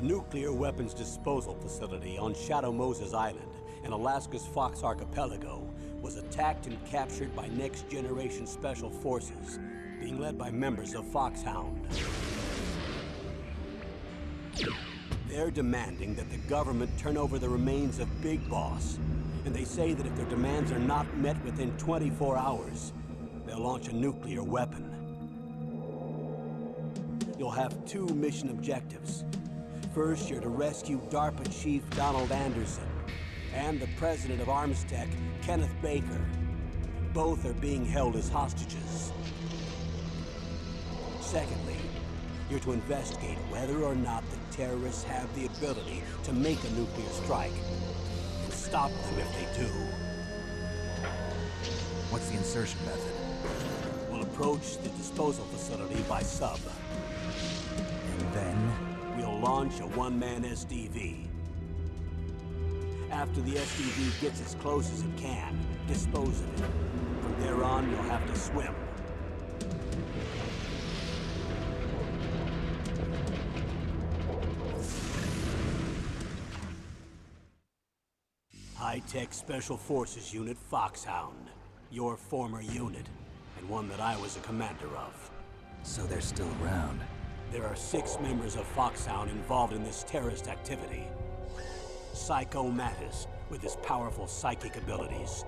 nuclear weapons disposal facility on Shadow Moses Island in Alaska's Fox Archipelago was attacked and captured by next-generation special forces, being led by members of Foxhound. They're demanding that the government turn over the remains of Big Boss, and they say that if their demands are not met within 24 hours, they'll launch a nuclear weapon. You'll have two mission objectives. First, you're to rescue DARPA Chief Donald Anderson and the president of Armstech, Kenneth Baker. Both are being held as hostages. Secondly, you're to investigate whether or not the terrorists have the ability to make a nuclear strike and stop them if they do. What's the insertion method? We'll approach the disposal facility by sub. And then? We'll launch a one-man SDV. After the SDV gets as close as it can, dispose of it. From there on, you'll have to swim. High-tech Special Forces Unit Foxhound. Your former unit, and one that I was a commander of. So they're still around. There are 6 members of Foxhound involved in this terrorist activity. Psycho Mattis, with his powerful psychic abilities.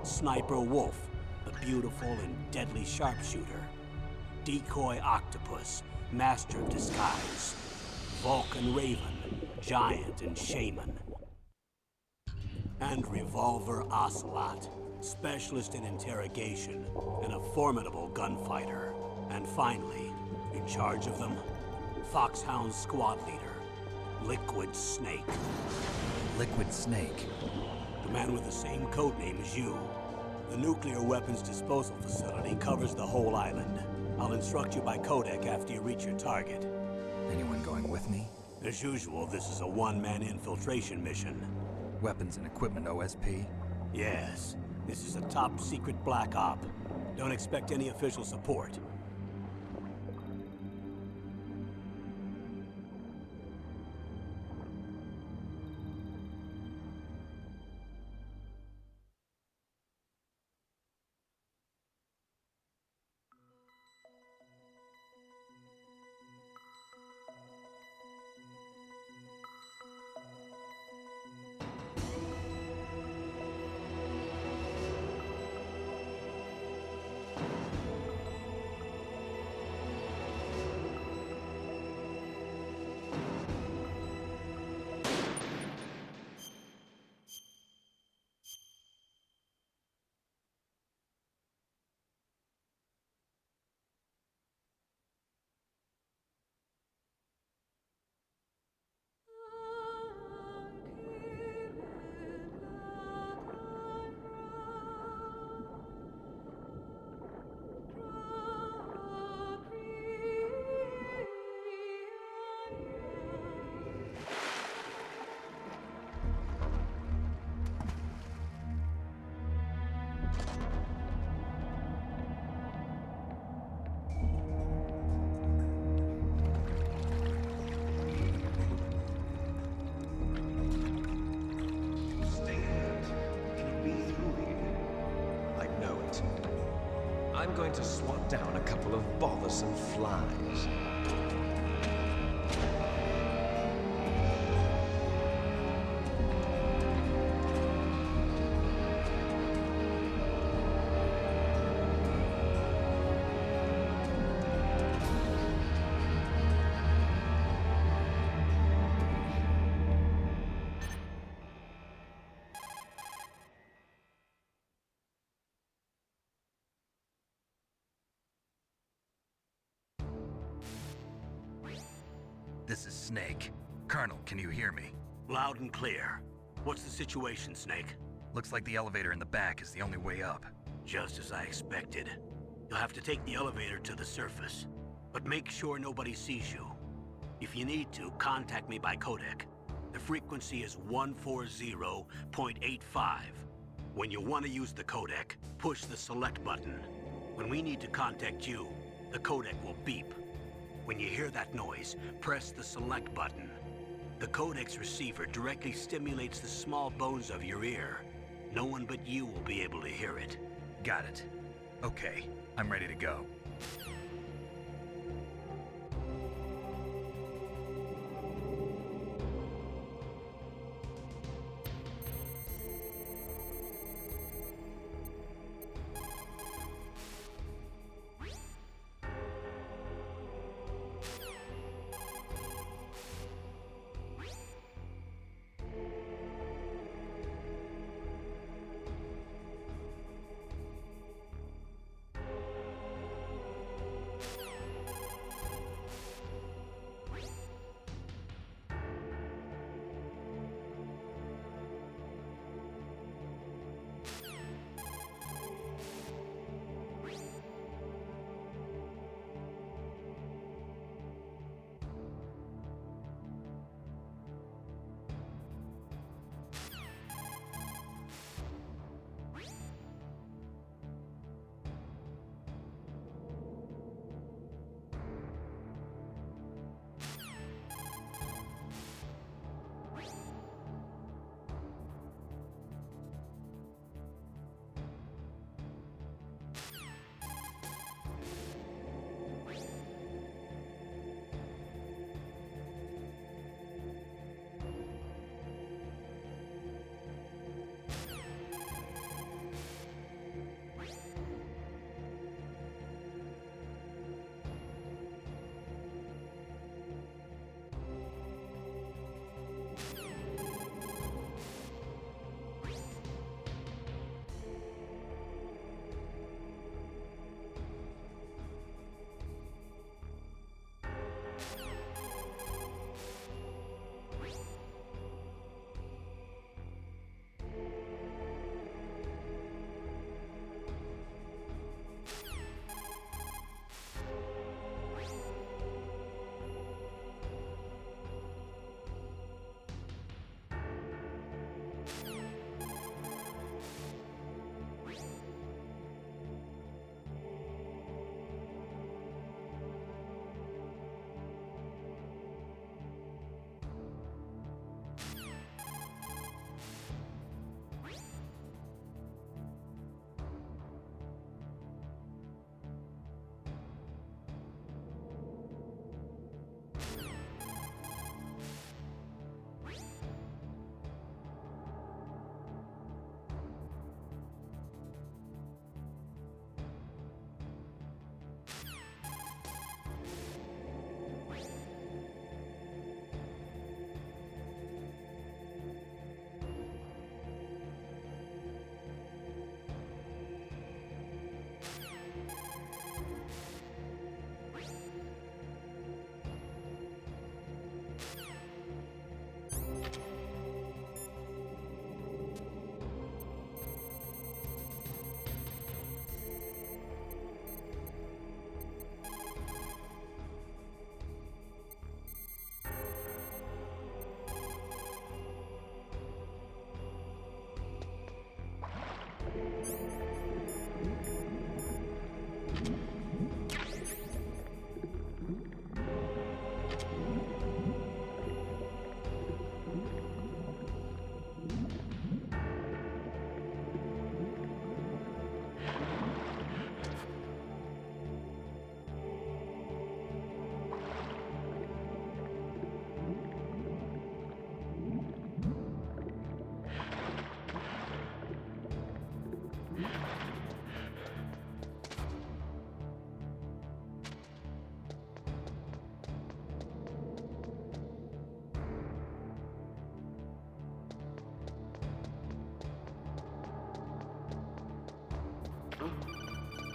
Sniper Wolf, the beautiful and deadly sharpshooter. Decoy Octopus, master of disguise. Vulcan Raven, giant and shaman. And Revolver Ocelot, specialist in interrogation and a formidable gunfighter. And finally, in charge of them, Foxhound's squad leader, Liquid Snake. Liquid Snake? The man with the same codename as you. The nuclear weapons disposal facility covers the whole island. I'll instruct you by codec after you reach your target. Anyone going with me? As usual, this is a one-man infiltration mission. Weapons and equipment OSP? Yes. This is a top-secret black op. Don't expect any official support. I'm going to swat down a couple of bothersome flies. This is Snake. Colonel, can you hear me? Loud and clear. What's the situation, Snake? Looks like the elevator in the back is the only way up. Just as I expected. You'll have to take the elevator to the surface. But make sure nobody sees you. If you need to, contact me by codec. The frequency is 140.85. When you want to use the codec, push the select button. When we need to contact you, the codec will beep. When you hear that noise, press the select button. The codex receiver directly stimulates the small bones of your ear. No one but you will be able to hear it. Got it. Okay, I'm ready to go.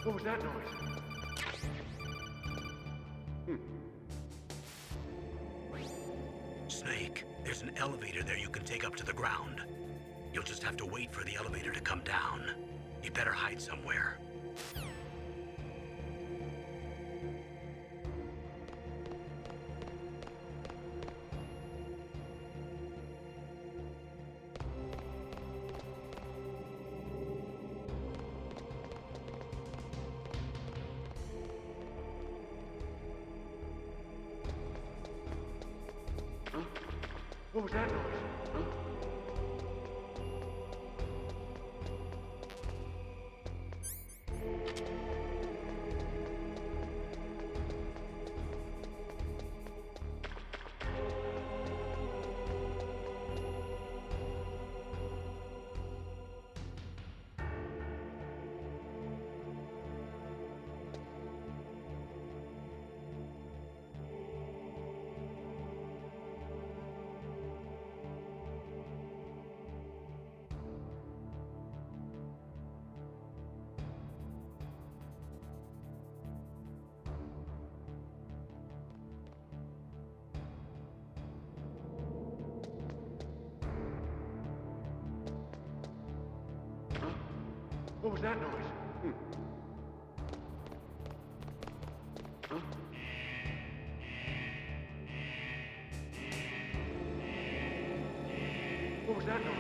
What was that noise? Snake, there's an elevator there you can take up to the ground. You'll just have to wait for the elevator to come down. You'd better hide somewhere. What was that noise? Huh? What was that noise? Huh? What was that noise?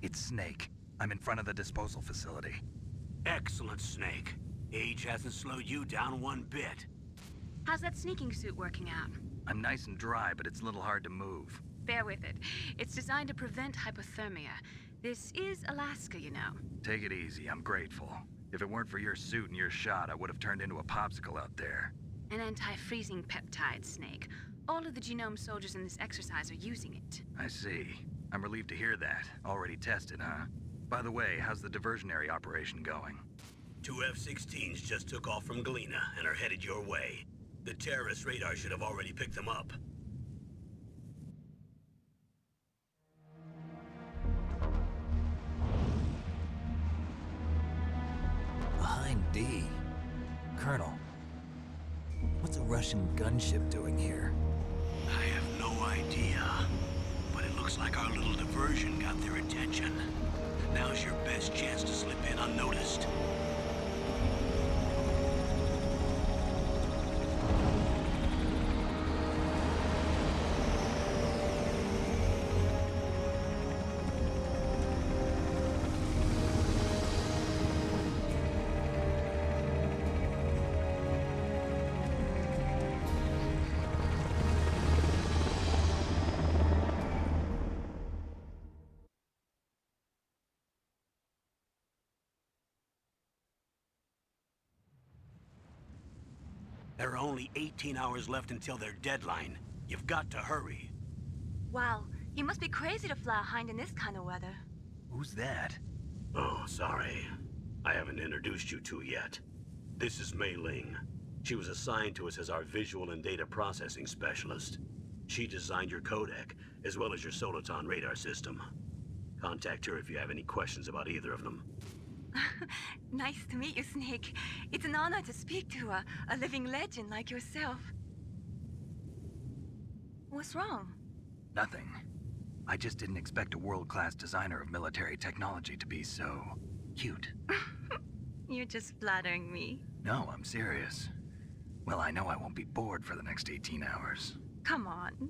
It's Snake. I'm in front of the disposal facility. Excellent, Snake. Age hasn't slowed you down one bit. How's that sneaking suit working out? I'm nice and dry, but it's a little hard to move. Bear with it. It's designed to prevent hypothermia. This is Alaska, you know. Take it easy, I'm grateful. If it weren't for your suit and your shot, I would have turned into a popsicle out there. An anti-freezing peptide, Snake. All of the genome soldiers in this exercise are using it. I see. I'm relieved to hear that. Already tested, huh? By the way, how's the diversionary operation going? 2 F-16s just took off from Galena and are headed your way. The terrorist radar should have already picked them up. Behind D. Colonel, what's a Russian gunship doing here? I have no idea. But it looks like our little diversion got their attention. Now's your best chance to slip in unnoticed. There are only 18 hours left until their deadline. You've got to hurry. Wow, he must be crazy to fly a hind in this kind of weather. Who's that? Oh, sorry. I haven't introduced you to yet. This is Mei Ling. She was assigned to us as our visual and data processing specialist. She designed your codec, as well as your Soliton radar system. Contact her if you have any questions about either of them. Nice to meet you, Snake. It's an honor to speak to a living legend like yourself. What's wrong? Nothing. I just didn't expect a world-class designer of military technology to be so cute. You're just flattering me. No, I'm serious. Well, I know I won't be bored for the next 18 hours. Come on.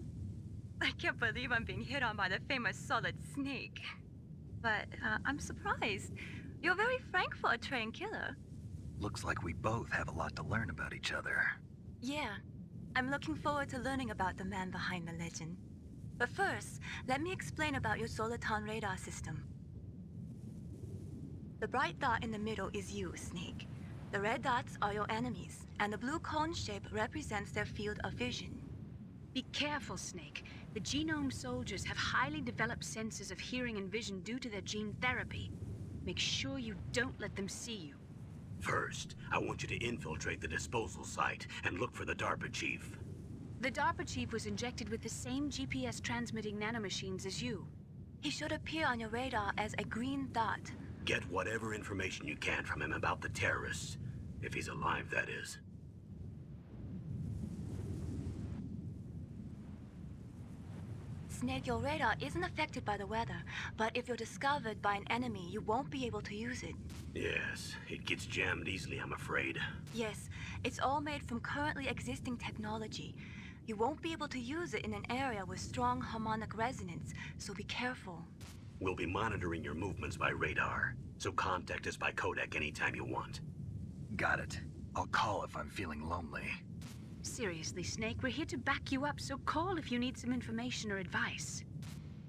I can't believe I'm being hit on by the famous Solid Snake. But I'm surprised. You're very frank for a trained killer. Looks like we both have a lot to learn about each other. Yeah. I'm looking forward to learning about the man behind the legend. But first, let me explain about your Soliton radar system. The bright dot in the middle is you, Snake. The red dots are your enemies, and the blue cone shape represents their field of vision. Be careful, Snake. The genome soldiers have highly developed senses of hearing and vision due to their gene therapy. Make sure you don't let them see you. First, I want you to infiltrate the disposal site and look for the DARPA chief. The DARPA chief was injected with the same GPS transmitting nanomachines as you. He should appear on your radar as a green dot. Get whatever information you can from him about the terrorists. If he's alive, that is. Snake, your radar isn't affected by the weather, but if you're discovered by an enemy, you won't be able to use it. Yes, it gets jammed easily, I'm afraid. Yes, it's all made from currently existing technology. You won't be able to use it in an area with strong harmonic resonance, so be careful. We'll be monitoring your movements by radar, so contact us by codec anytime you want. Got it. I'll call if I'm feeling lonely. Seriously, Snake, we're here to back you up, so call if you need some information or advice.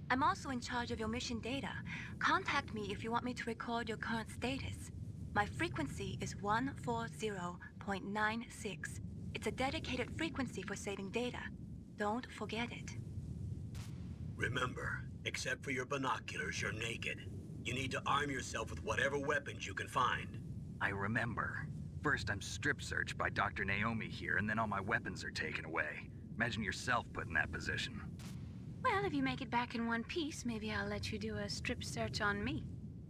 I'm also in charge of your mission data. Contact me if you want me to record your current status. My frequency is 140.96. It's a dedicated frequency for saving data. Don't forget it. Remember, except for your binoculars, you're naked. You need to arm yourself with whatever weapons you can find. I remember. First, I'm strip searched by Dr. Naomi here, and then all my weapons are taken away. Imagine yourself put in that position. Well, if you make it back in one piece, maybe I'll let you do a strip search on me.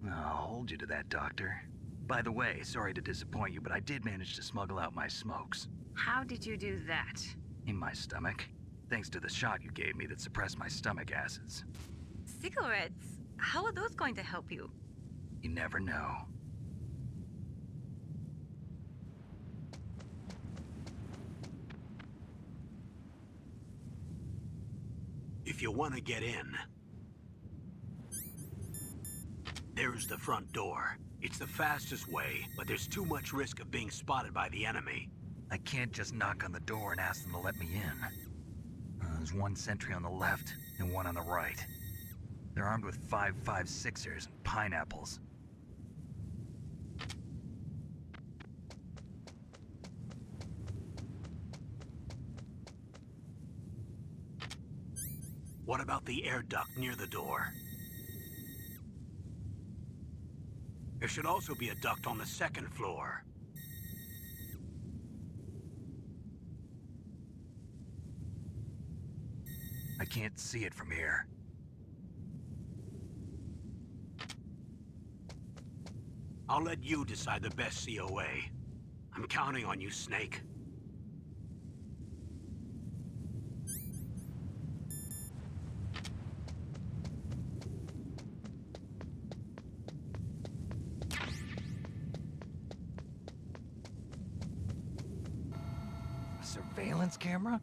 I'll hold you to that, Doctor. By the way, sorry to disappoint you, but I did manage to smuggle out my smokes. How did you do that? In my stomach. Thanks to the shot you gave me that suppressed my stomach acids. Cigarettes? How are those going to help you? You never know. If you want to get in, there's the front door. It's the fastest way, but there's too much risk of being spotted by the enemy. I can't just knock on the door and ask them to let me in. There's one sentry on the left and one on the right. They're armed with 5.56ers and pineapples. What about the air duct near the door? There should also be a duct on the second floor. I can't see it from here. I'll let you decide the best COA. I'm counting on you, Snake. A surveillance camera?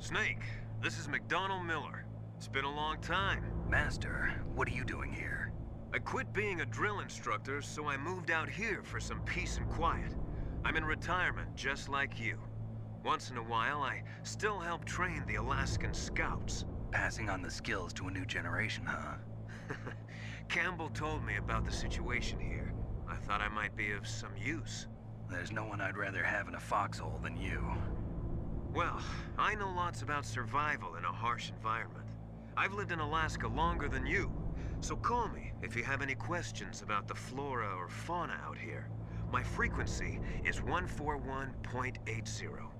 Snake, this is McDonald Miller. It's been a long time. Master, what are you doing here? I quit being a drill instructor, so I moved out here for some peace and quiet. I'm in retirement, just like you. Once in a while, I still help train the Alaskan Scouts. Passing on the skills to a new generation, huh? Campbell told me about the situation here. I thought I might be of some use. There's no one I'd rather have in a foxhole than you. Well, I know lots about survival in a harsh environment. I've lived in Alaska longer than you, so call me if you have any questions about the flora or fauna out here. My frequency is 141.80.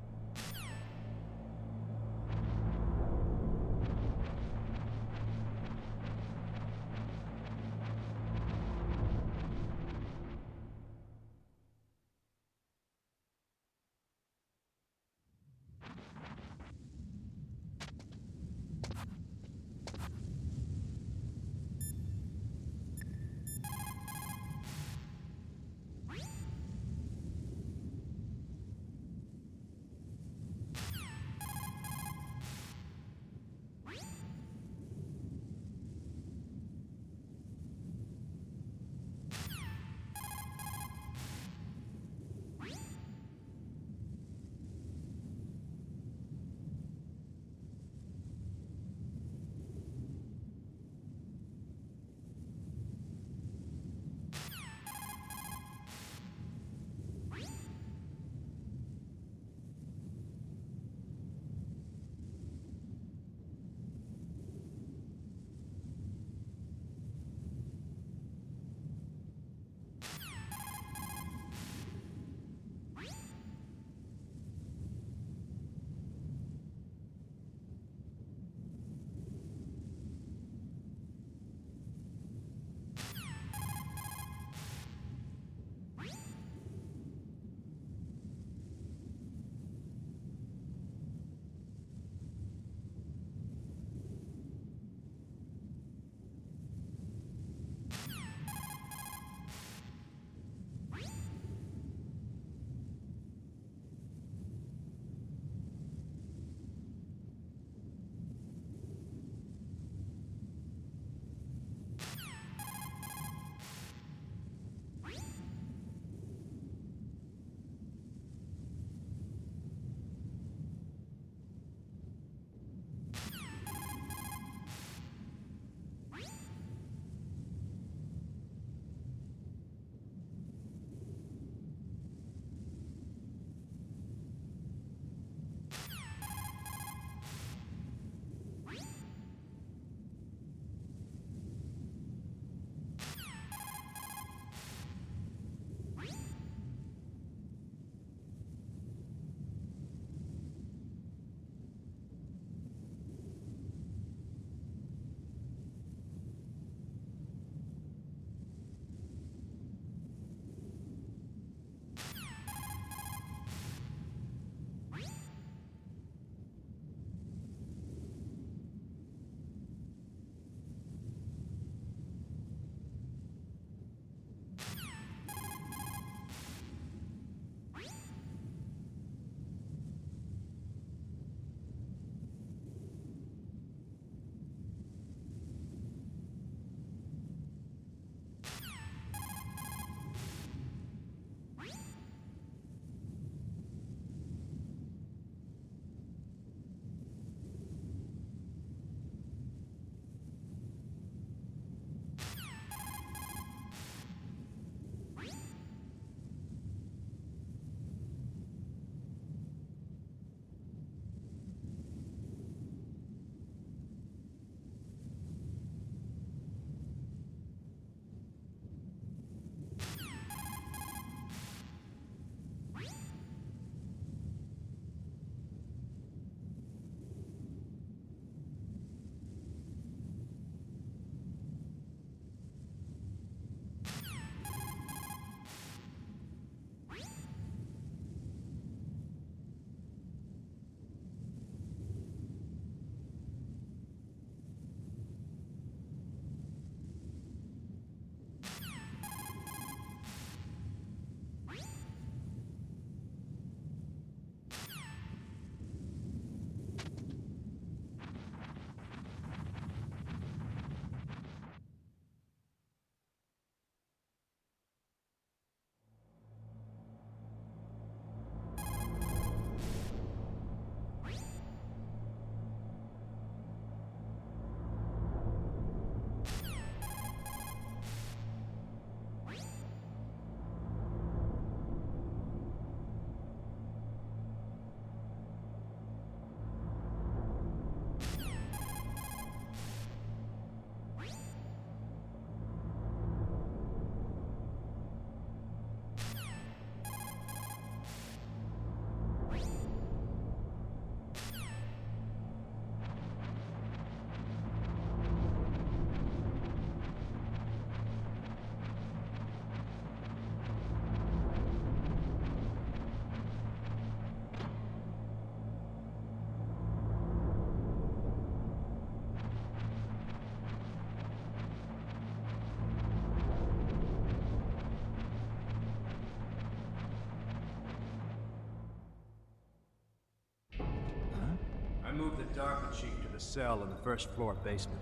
moved the DARPA chief to the cell in the first floor basement.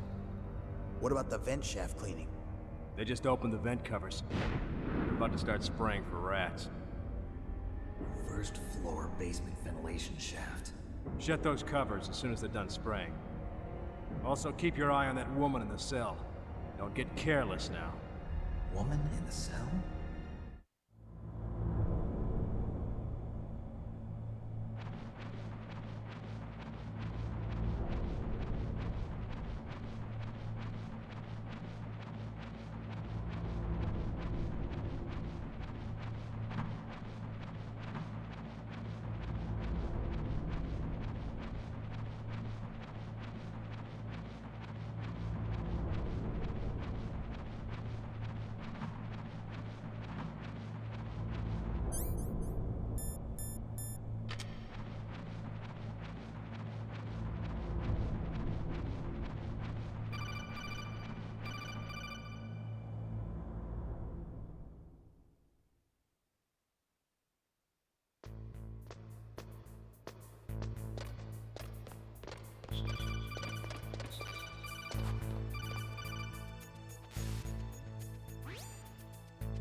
What about the vent shaft cleaning? They just opened the vent covers. They're about to start spraying for rats. First floor basement ventilation shaft. Shut those covers as soon as they're done spraying. Also, keep your eye on that woman in the cell. Don't get careless now. Woman in the cell?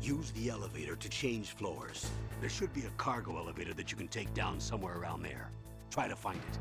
Use the elevator to change floors. There should be a cargo elevator that you can take down somewhere around there. Try to find it.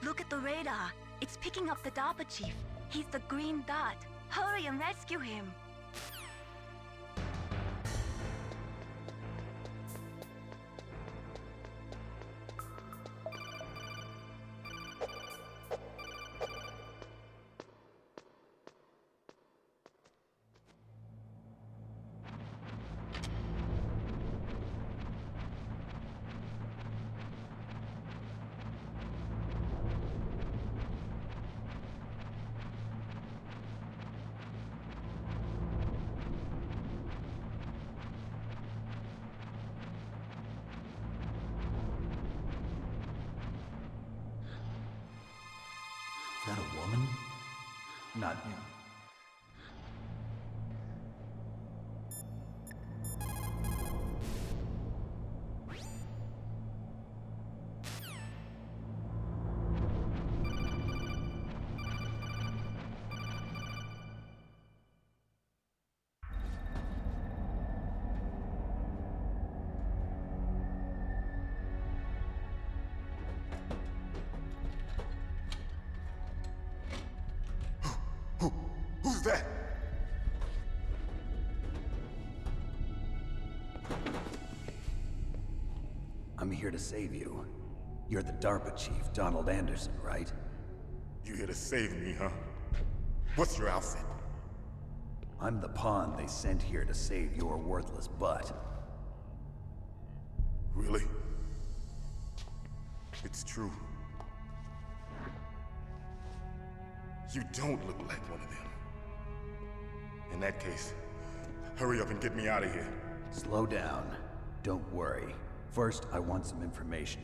Look at the radar. It's picking up the DARPA chief. He's the green dot. Hurry and rescue him. Is that a woman? Not you. Who's that? I'm here to save you. You're the DARPA chief, Donald Anderson, right? You here to save me, huh? What's your outfit? I'm the pawn they sent here to save your worthless butt. Really? It's true. You don't look like one of them. In that case, hurry up and get me out of here. Slow down. Don't worry. First, I want some information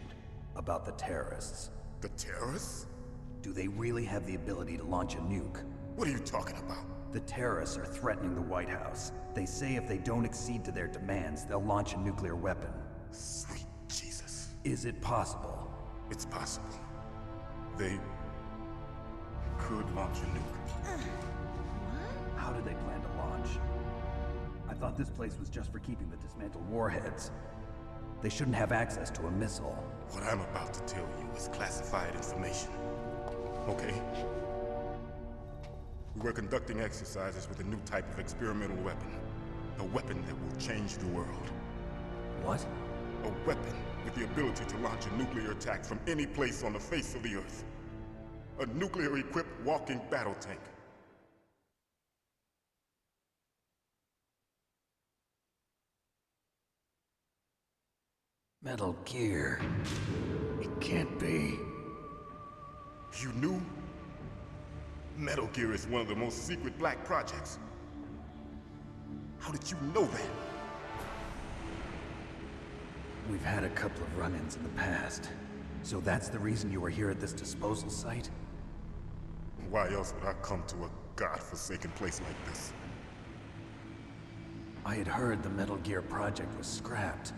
about the terrorists. The terrorists? Do they really have the ability to launch a nuke? What are you talking about? The terrorists are threatening the White House. They say if they don't accede to their demands, they'll launch a nuclear weapon. Sweet Jesus. Is it possible? It's possible. They could launch a nuke. How do they plan to launch? I thought this place was just for keeping the dismantled warheads. They shouldn't have access to a missile. What I'm about to tell you is classified information. Okay? We were conducting exercises with a new type of experimental weapon. A weapon that will change the world. What? A weapon with the ability to launch a nuclear attack from any place on the face of the Earth. A nuclear-equipped walking battle tank. Metal Gear. It can't be. You knew? Metal Gear is one of the most secret black projects. How did you know that? We've had a couple of run-ins in the past. So that's the reason you were here at this disposal site? Why else would I come to a godforsaken place like this? I had heard the Metal Gear project was scrapped.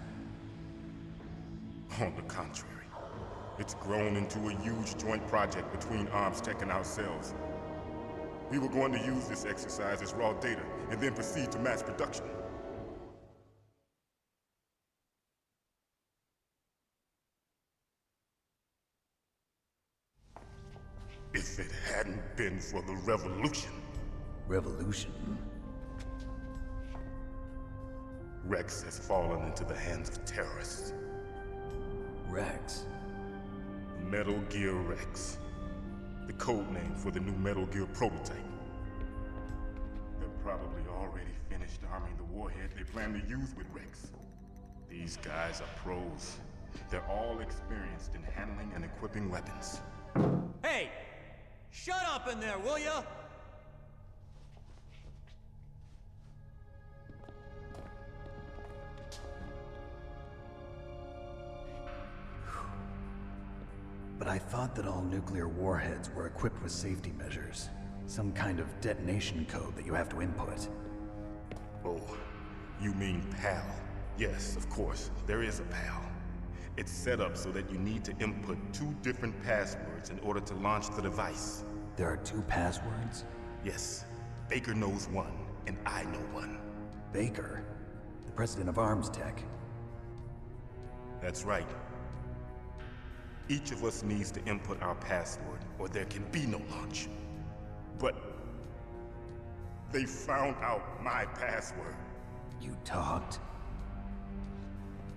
On the contrary, it's grown into a huge joint project between ArmsTech and ourselves. We were going to use this exercise as raw data, and then proceed to mass production. If it hadn't been for the revolution... Revolution? Rex has fallen into the hands of terrorists. Rex? Metal Gear Rex. The code name for the new Metal Gear prototype. They're probably already finished arming the warhead they plan to use with Rex. These guys are pros. They're all experienced in handling and equipping weapons. Hey! Shut up in there, will ya? But I thought that all nuclear warheads were equipped with safety measures. Some kind of detonation code that you have to input. Oh, you mean PAL? Yes, of course, there is a PAL. It's set up so that you need to input 2 different passwords in order to launch the device. There are 2 passwords? Yes. Baker knows one, and I know one. Baker? The president of ArmsTech? That's right. Each of us needs to input our password, or there can be no launch. But they found out my password. You talked?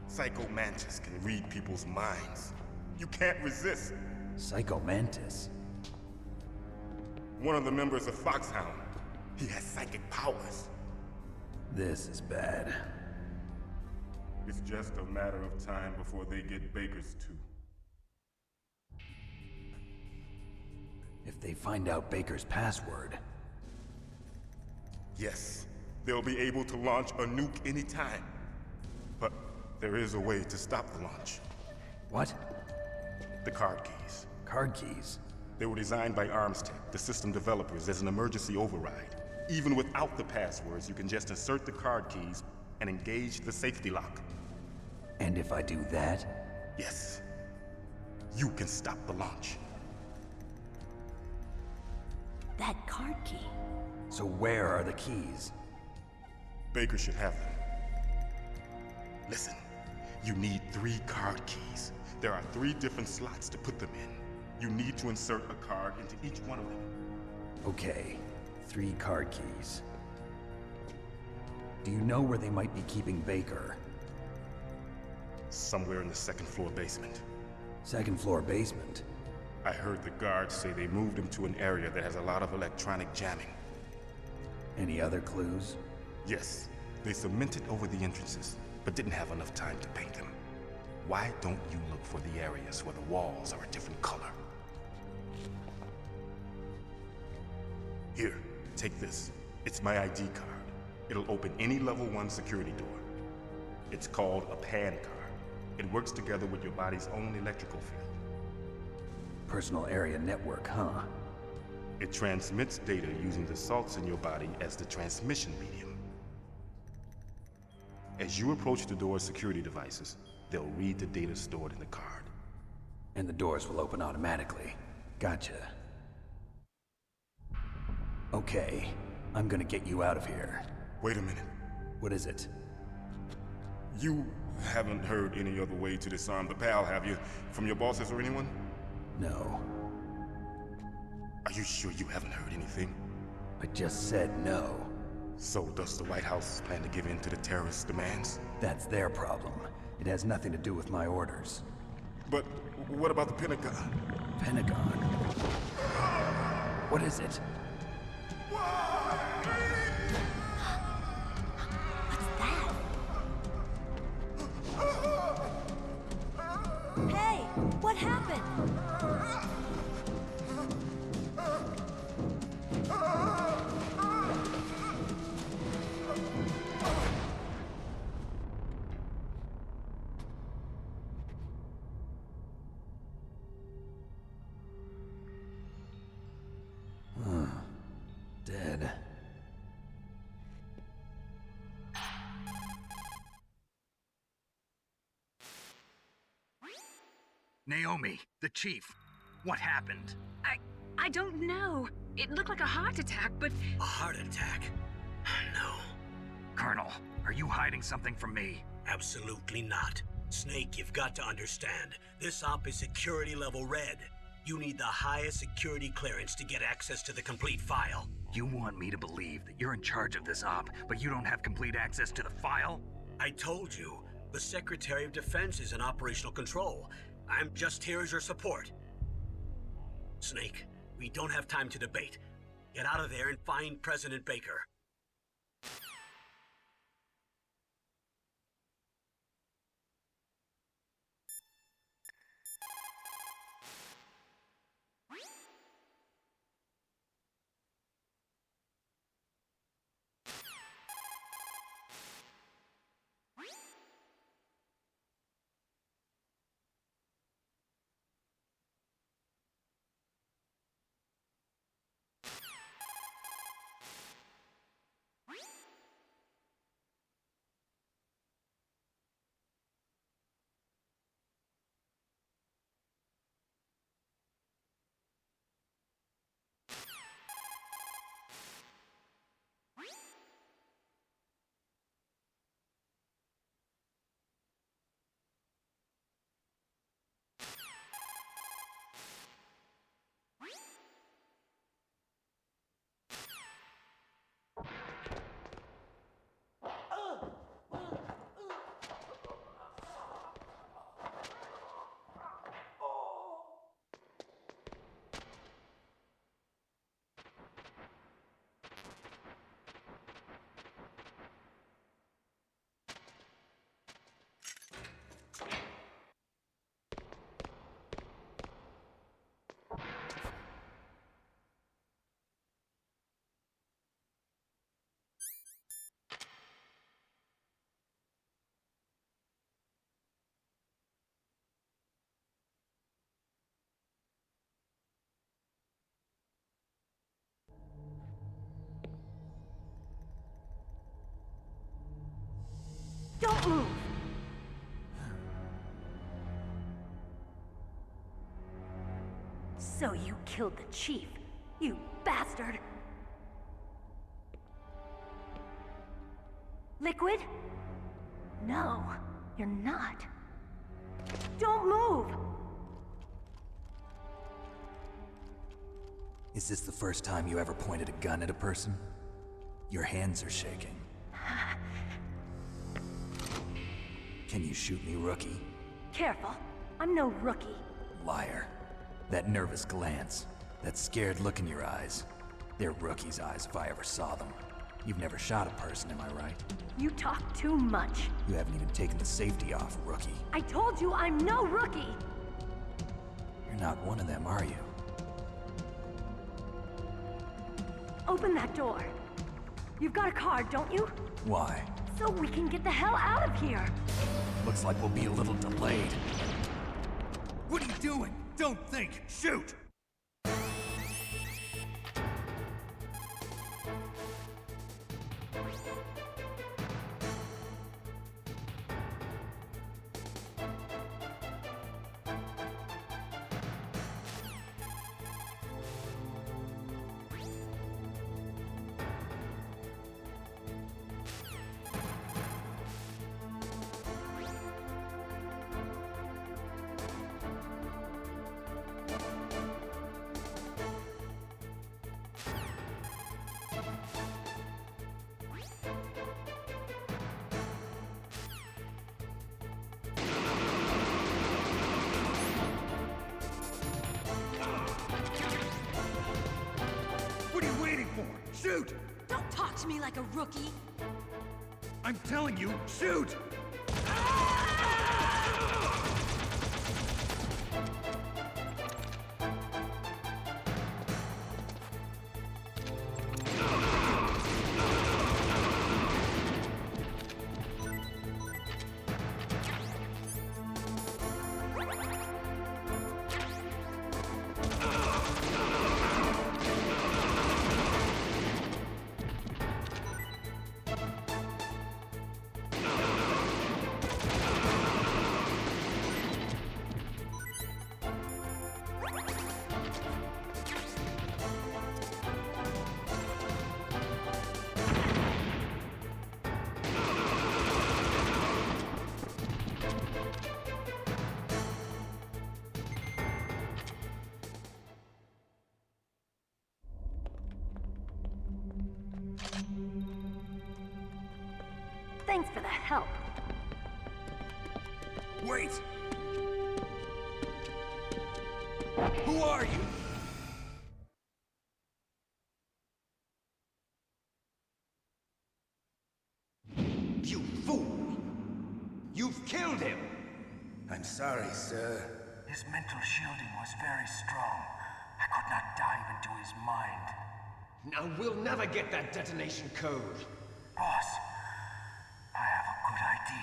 Psycho Mantis can read people's minds. You can't resist. Psycho Mantis? One of the members of Foxhound. He has psychic powers. This is bad. It's just a matter of time before they get Baker's too. If they find out Baker's password... Yes, they'll be able to launch a nuke anytime. But there is a way to stop the launch. What? The card keys. Card keys? They were designed by ArmsTech, the system developers, as an emergency override. Even without the passwords, you can just insert the card keys and engage the safety lock. And if I do that? Yes. You can stop the launch. That card key. So where are the keys? Baker should have them. Listen, you need 3 card keys. There are 3 different slots to put them in. You need to insert a card into each one of them. Okay, 3 card keys. Do you know where they might be keeping Baker? Somewhere in the 2nd floor basement. 2nd floor basement? I heard the guards say they moved him to an area that has a lot of electronic jamming. Any other clues? Yes, they cemented over the entrances, but didn't have enough time to paint them. Why don't you look for the areas where the walls are a different color? Here, take this. It's my ID card. It'll open any level 1 security door. It's called a PAN card. It works together with your body's own electrical field. Personal area network, huh? It transmits data using the salts in your body as the transmission medium. As you approach the door's security devices, they'll read the data stored in the card. And the doors will open automatically. Gotcha. Okay, I'm gonna get you out of here. Wait a minute. What is it? You haven't heard any other way to disarm the PAL, have you? From your bosses or anyone? No. Are you sure you haven't heard anything? I just said no. So does the White House plan to give in to the terrorists' demands? That's their problem. It has nothing to do with my orders. But what about the Pentagon? Pentagon? What is it? Hey, what happened? Dead. Naomi, the chief. What happened? I don't know. It looked like a heart attack, but... A heart attack? No. Colonel, are you hiding something from me? Absolutely not. Snake, you've got to understand. This op is security level red. You need the highest security clearance to get access to the complete file. You want me to believe that you're in charge of this op, but you don't have complete access to the file? I told you, the Secretary of Defense is in operational control. I'm just here as your support. Snake, we don't have time to debate. Get out of there and find President Baker. Don't move! So you killed the chief, you bastard! Liquid? No, you're not. Don't move! Is this the first time you ever pointed a gun at a person? Your hands are shaking. Can you shoot me, rookie? Careful, I'm no rookie. Liar. That nervous glance, that scared look in your eyes. They're rookie's eyes if I ever saw them. You've never shot a person, am I right? You talk too much. You haven't even taken the safety off, rookie. I told you I'm no rookie! You're not one of them, are you? Open that door. You've got a card, don't you? Why? So we can get the hell out of here! Looks like we'll be a little delayed. What are you doing? Don't think! Shoot! What are you waiting for? Shoot! Don't talk to me like a rookie! I'm telling you, shoot! Thanks for the help. Wait! Who are you? You fool! You've killed him! I'm sorry, sir. His mental shielding was very strong. I could not dive into his mind. Now we'll never get that detonation code. Boss, I have a good idea.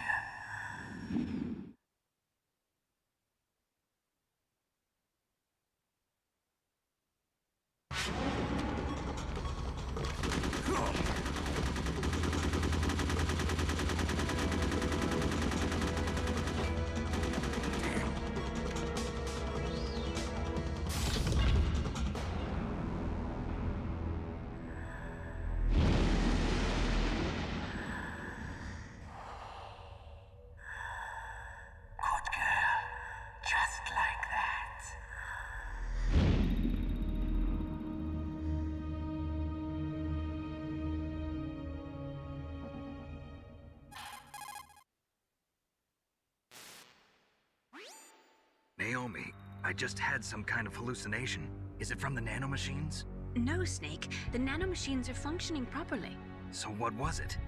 Naomi, I just had some kind of hallucination. Is it from the nanomachines? No, Snake. The nanomachines are functioning properly. So what was it?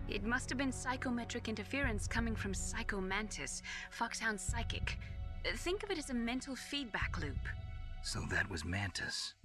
It must have been psychometric interference coming from Psycho Mantis, Foxhound's psychic. Think of it as a mental feedback loop. So that was Mantis.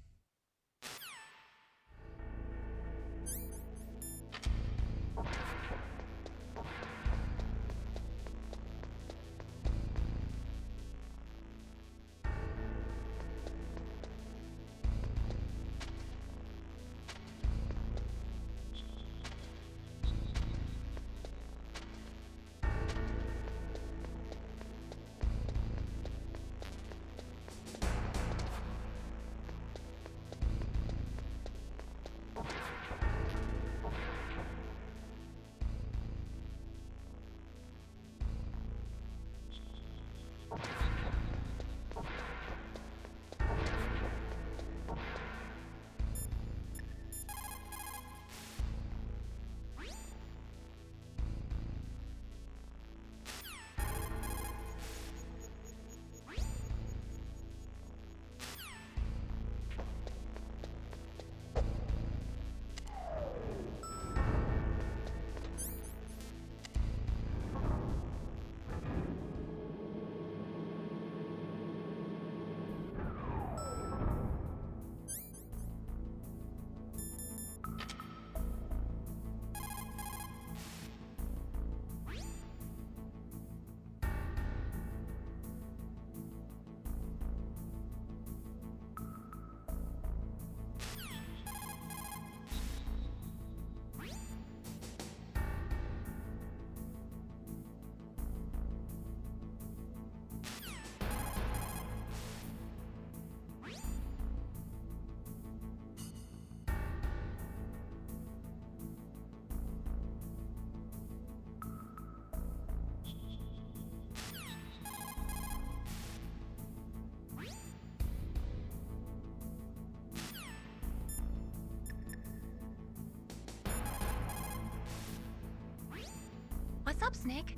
Snake?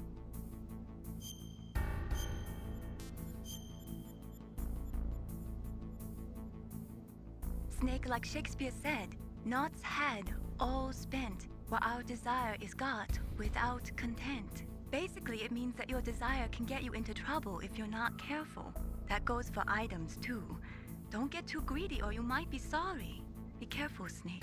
Snake, like Shakespeare said, naught's had, all spent, while our desire is got without content. Basically, it means that your desire can get you into trouble if you're not careful. That goes for items, too. Don't get too greedy or you might be sorry. Be careful, Snake.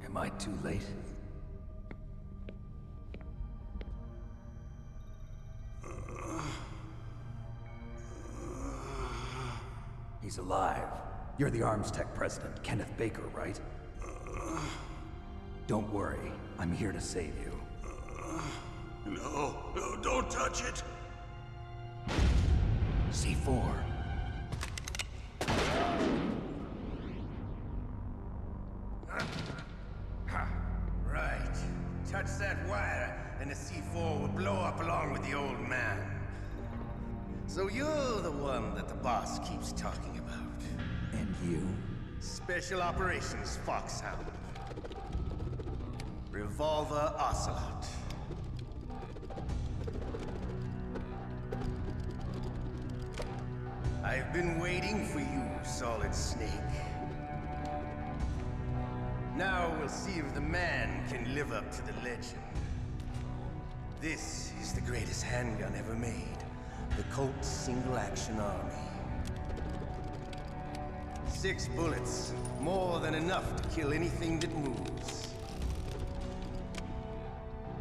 Am I too late? He's alive. You're the Arms Tech president, Kenneth Baker, right? Don't worry. I'm here to save you. No, don't touch it! C4. Right. Touch that wire, and the C4 will blow up along with the old man. So you're the one that the boss keeps talking about. And you? Special Operations Foxhound. Revolver Ocelot. I've been waiting for you, Solid Snake. Now we'll see if the man can live up to the legend. This is the greatest handgun ever made. The Colt Single Action Army. 6 bullets, more than enough to kill anything that moves.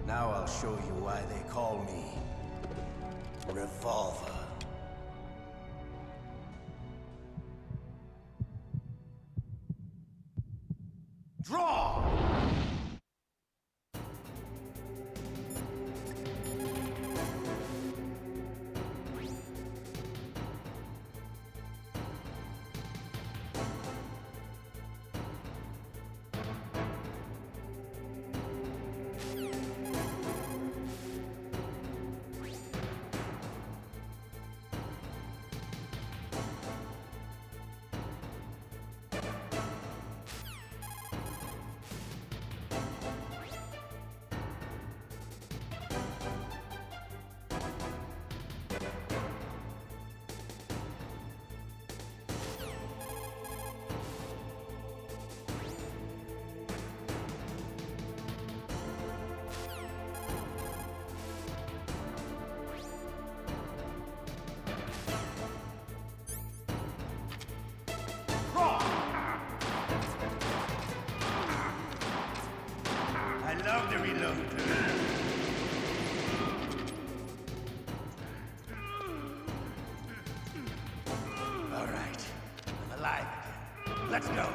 Now I'll show you why they call me Revolver. Draw! love to reload. All right, I'm alive again. Let's go.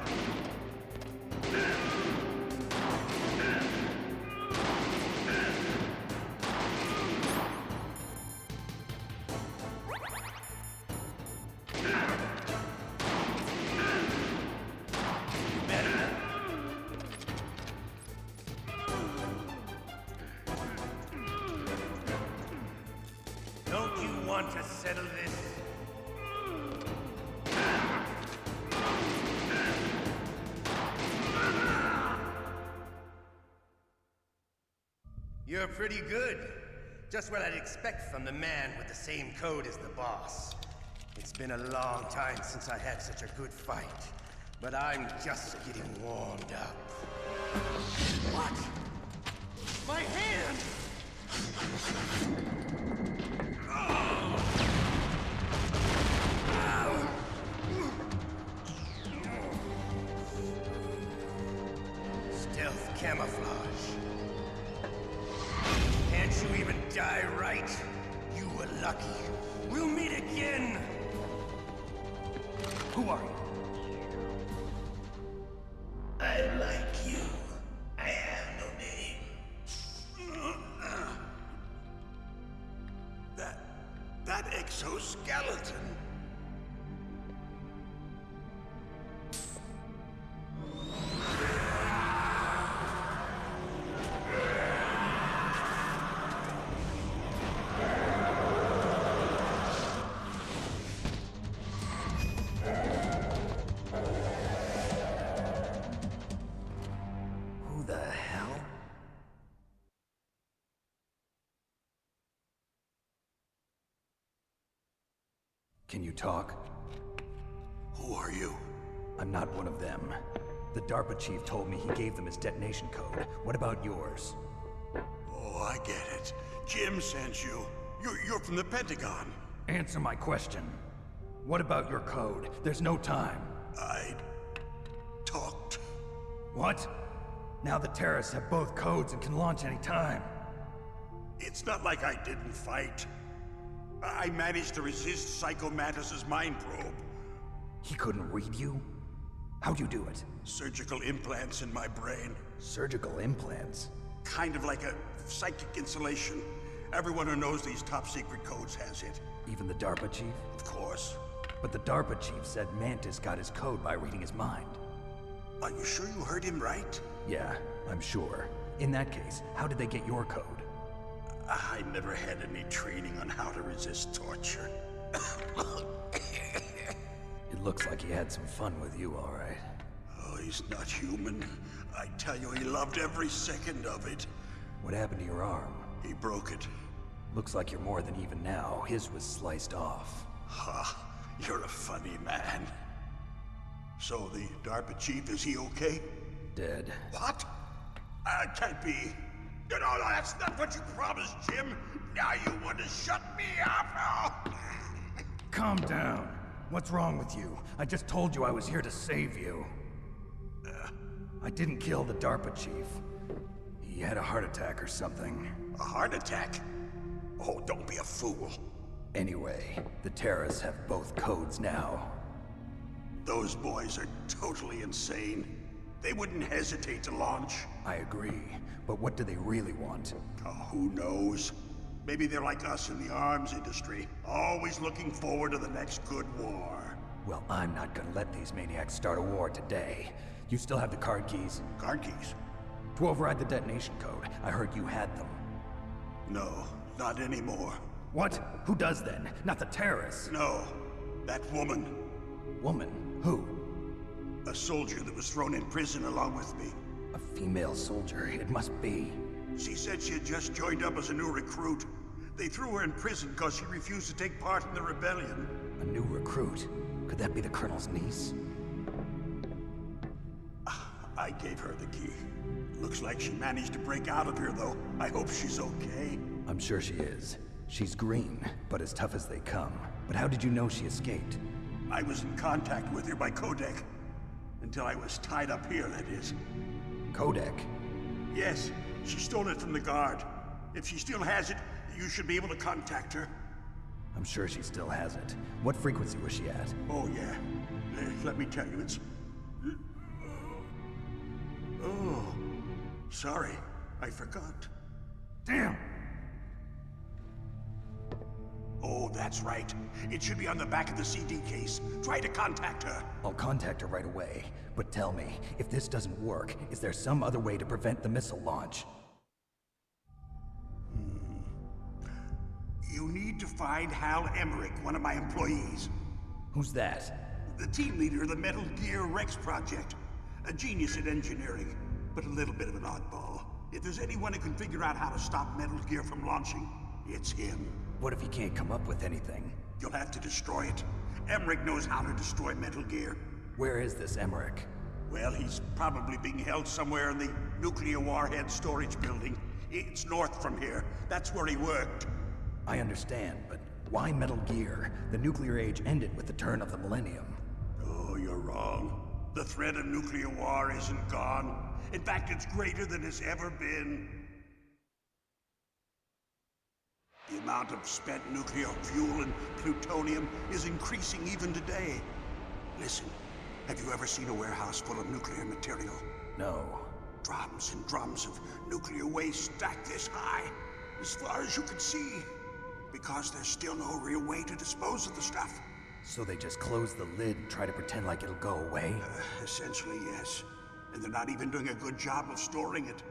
Don't you want to settle this? You're pretty good. Just what I'd expect from the man with the same code as the boss. It's been a long time since I had such a good fight, but I'm just getting warmed up. What? My hand! Stealth camouflage. Can't you even die right? You were lucky. We'll meet again! Who are you? I like you. I have no name. That exoskeleton. Who the hell? Can you talk? Who are you? I'm not one of them. The DARPA chief told me he gave them his detonation code. What about yours? Oh, I get it. Jim sent you. You're from the Pentagon. Answer my question. What about your code? There's no time. I talked. What? Now the terrorists have both codes and can launch any time. It's not like I didn't fight. I managed to resist Psycho Mantis's mind probe. He couldn't read you? How'd you do it? Surgical implants in my brain. Surgical implants? Kind of like a psychic insulation. Everyone who knows these top secret codes has it. Even the DARPA chief? Of course. But the DARPA chief said Mantis got his code by reading his mind. Are you sure you heard him right? Yeah, I'm sure. In that case, how did they get your code? I never had any training on how to resist torture. It looks like he had some fun with you, all right. Oh, he's not human. I tell you, he loved every second of it. What happened to your arm? He broke it. Looks like you're more than even now. His was sliced off. Ha, you're a funny man. So the DARPA chief, is he okay? Dead. What? Can't be. No, that's not what you promised, Jim. Now you want to shut me up? Calm down. What's wrong with you? I just told you I was here to save you. I didn't kill the DARPA chief. He had a heart attack or something. A heart attack? Oh, don't be a fool. Anyway, the terrorists have both codes now. Those boys are totally insane. They wouldn't hesitate to launch. I agree, but what do they really want? Oh, who knows? Maybe they're like us in the arms industry, always looking forward to the next good war. Well, I'm not gonna let these maniacs start a war today. You still have the card keys? Card keys? To override the detonation code. I heard you had them. No, not anymore. What? Who does then? Not the terrorists? No, that woman. Woman? Who? A soldier that was thrown in prison along with me. A female soldier, it must be. She said she had just joined up as a new recruit. They threw her in prison because she refused to take part in the rebellion. A new recruit? Could that be the Colonel's niece? I gave her the key. Looks like she managed to break out of here, though. I hope she's okay. I'm sure she is. She's green, but as tough as they come. But how did you know she escaped? I was in contact with her by codec. Until I was tied up here, that is. Codec? Yes. She stole it from the guard. If she still has it, you should be able to contact her. I'm sure she still has it. What frequency was she at? Oh, yeah. Let me tell you, it's... Oh, sorry. I forgot. Damn! Oh, that's right. It should be on the back of the CD case. Try to contact her. I'll contact her right away. But tell me, if this doesn't work, is there some other way to prevent the missile launch? You need to find Hal Emmerich, one of my employees. Who's that? The team leader of the Metal Gear Rex project. A genius at engineering, but a little bit of an oddball. If there's anyone who can figure out how to stop Metal Gear from launching, it's him. What if he can't come up with anything? You'll have to destroy it. Emmerich knows how to destroy Metal Gear. Where is this Emmerich? Well, he's probably being held somewhere in the nuclear warhead storage building. It's north from here. That's where he worked. I understand, but why Metal Gear? The nuclear age ended with the turn of the millennium. Oh, you're wrong. The threat of nuclear war isn't gone. In fact, it's greater than it's ever been. The amount of spent nuclear fuel and plutonium is increasing even today. Listen, have you ever seen a warehouse full of nuclear material? No. Drums and drums of nuclear waste stacked this high, as far as you can see. Because there's still no real way to dispose of the stuff. So they just close the lid and try to pretend like it'll go away? Essentially, yes. And they're not even doing a good job of storing it.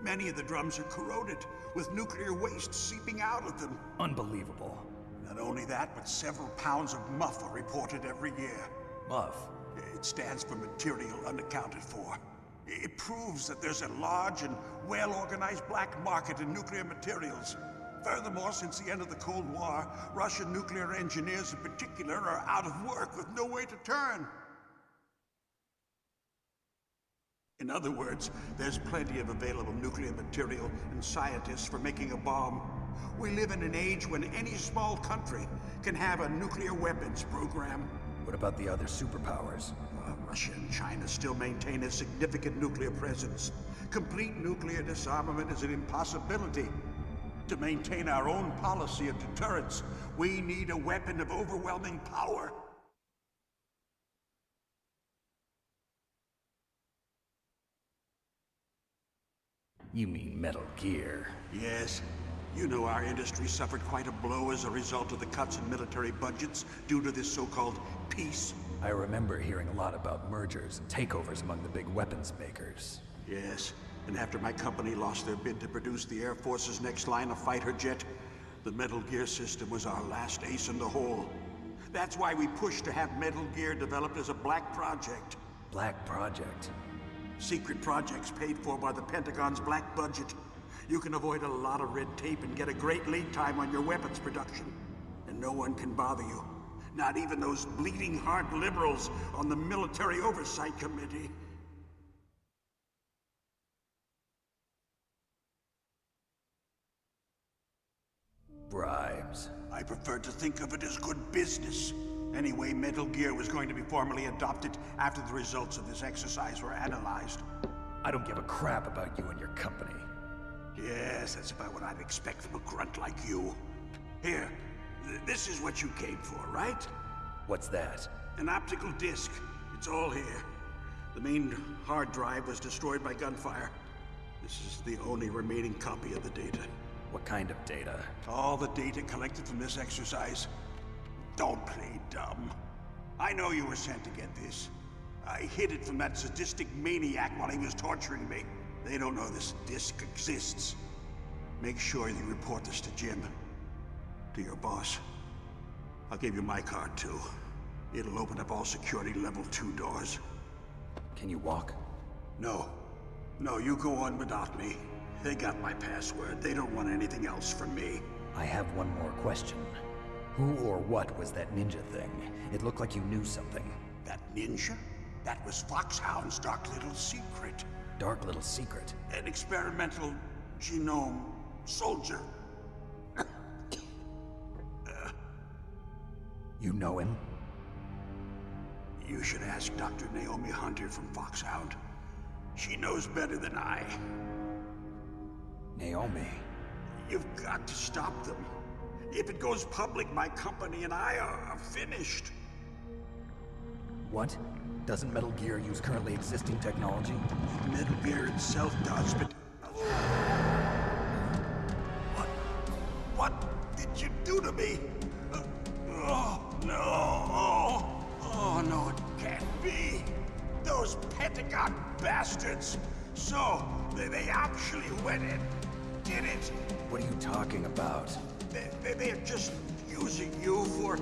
Many of the drums are corroded, with nuclear waste seeping out of them. Unbelievable. Not only that, but several pounds of muff are reported every year. Muff? It stands for material unaccounted for. It proves that there's a large and well-organized black market in nuclear materials. Furthermore, since the end of the Cold War, Russian nuclear engineers in particular are out of work with no way to turn. In other words, there's plenty of available nuclear material and scientists for making a bomb. We live in an age when any small country can have a nuclear weapons program. What about the other superpowers? Russia and China still maintain a significant nuclear presence. Complete nuclear disarmament is an impossibility. To maintain our own policy of deterrence, we need a weapon of overwhelming power. You mean Metal Gear? Yes. You know our industry suffered quite a blow as a result of the cuts in military budgets due to this so-called peace. I remember hearing a lot about mergers and takeovers among the big weapons makers. Yes. And after my company lost their bid to produce the Air Force's next line of fighter jet, the Metal Gear system was our last ace in the hole. That's why we pushed to have Metal Gear developed as a black project. Black project? Secret projects paid for by the Pentagon's black budget. You can avoid a lot of red tape and get a great lead time on your weapons production. And no one can bother you. Not even those bleeding heart liberals on the Military Oversight Committee. Bribes. I prefer to think of it as good business. Anyway, Metal Gear was going to be formally adopted after the results of this exercise were analyzed. I don't give a crap about you and your company. Yes, that's about what I'd expect from a grunt like you. Here, this is what you came for, right? What's that? An optical disc. It's all here. The main hard drive was destroyed by gunfire. This is the only remaining copy of the data. What kind of data? All the data collected from this exercise. Don't play dumb. I know you were sent to get this. I hid it from that sadistic maniac while he was torturing me. They don't know this disc exists. Make sure you report this to Jim. To your boss. I'll give you my card, too. It'll open up all security level 2 doors. Can you walk? No. No, you go on without me. They got my password. They don't want anything else from me. I have one more question. Who or what was that ninja thing? It looked like you knew something. That ninja? That was Foxhound's dark little secret. Dark little secret? An experimental genome soldier. You know him? You should ask Dr. Naomi Hunter from Foxhound. She knows better than I. Naomi. You've got to stop them. If it goes public, my company and I are finished. What? Doesn't Metal Gear use currently existing technology? Metal Gear itself does, but... What did you do to me? Oh, no. Oh, no, it can't be. Those Pentagon bastards. So, they actually went and did it. What are you talking about? They're just using you for...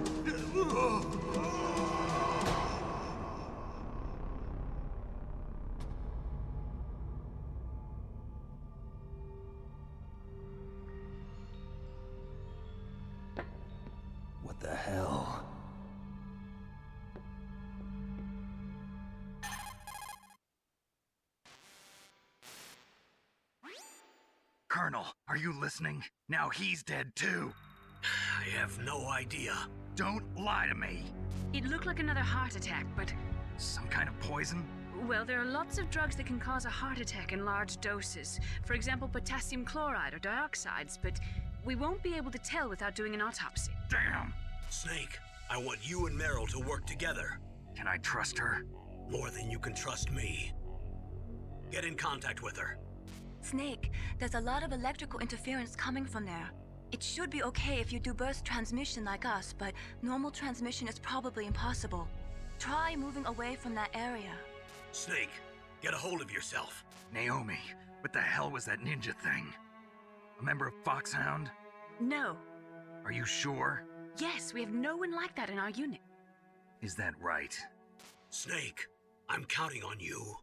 What the hell? Colonel, are you listening? Now he's dead too. I have no idea. Don't lie to me. It looked like another heart attack, but... Some kind of poison? Well, there are lots of drugs that can cause a heart attack in large doses. For example, potassium chloride or dioxides, but we won't be able to tell without doing an autopsy. Damn! Snake, I want you and Meryl to work together. Can I trust her? More than you can trust me. Get in contact with her. Snake, there's a lot of electrical interference coming from there. It should be okay if you do burst transmission like us, but normal transmission is probably impossible. Try moving away from that area. Snake, get a hold of yourself. Naomi, what the hell was that ninja thing? A member of Foxhound? No. Are you sure? Yes, we have no one like that in our unit. Is that right? Snake, I'm counting on you.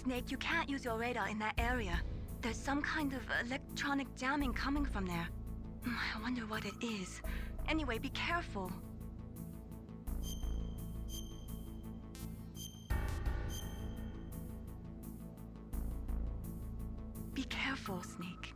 Snake, you can't use your radar in that area. There's some kind of electronic jamming coming from there. I wonder what it is. Anyway, be careful. Be careful, Snake.